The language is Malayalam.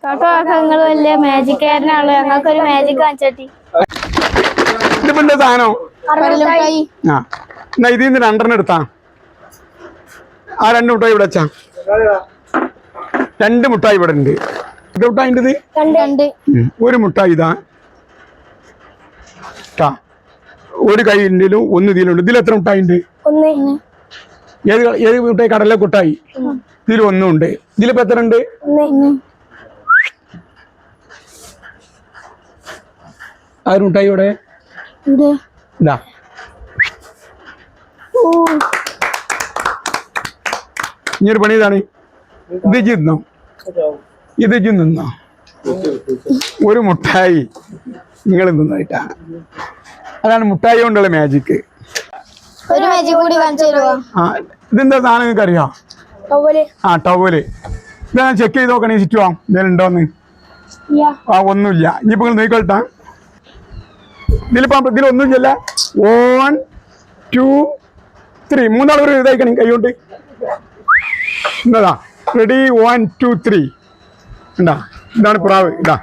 നിങ്ങൾ വലിയ മാജിക്കാരനാണല്ലോ, ഞങ്ങൾക്ക് ഒരു മാജിക് കാണിച്ചി. ഇതിപ്പോ എന്താ സാധനം? ആ ഇതിൽ നിന്ന് 2 എടുത്താ. ആ 2 മുട്ടായി ഇവിടെ വെച്ചാ. 2 മുട്ടായി ഇവിടെ ഉണ്ട്. ഇത് മുട്ടായിൻ്റെത് 1 മുട്ടായി ഇതാ. ഒരു കൈയിലും 1 ഇതിലുണ്ട്. ഇതിൽ എത്ര മുട്ടായി ഉണ്ട്? ഏത് മുട്ടായി? കടല കുട്ടായി. ഇതിൽ 1 ഉണ്ട്. ഇതിലിപ്പോ എത്ര ഉണ്ട്? ആ ഒരു മുട്ടായി ഇവിടെ ഇതാ. ഇനിയൊരു പണി ഇതാണ്. ഇത് തിന്നോ, ഇത് നിന്നോ. 1 മുട്ടായി നിങ്ങൾ തിന്നായിട്ടാ. അതാണ് മുട്ടായി കൊണ്ടുള്ള മാജിക്. ഇതെന്താ സാധനം നിങ്ങൾക്ക് അറിയാം? ആ ടവല്. ഇതാ ചെക്ക് ചെയ്ത് നോക്കണേ ചുറ്റുവാ എന്തെങ്കിലും ഉണ്ടോന്ന്. ആ ഒന്നുമില്ല. ഇനിയിപ്പോ നിങ്ങൾ നോക്കിക്കൊള്ളട്ടാ. ഇതിലൊന്നുമില്ല. 1 2 3 3 ഒരു ഇതായിക്കണേ കൈകൊണ്ട്. എന്താ റെഡി? 1 2 3 ഉണ്ടാ. ഇതാണ് പ്രാവ്. ഇതാ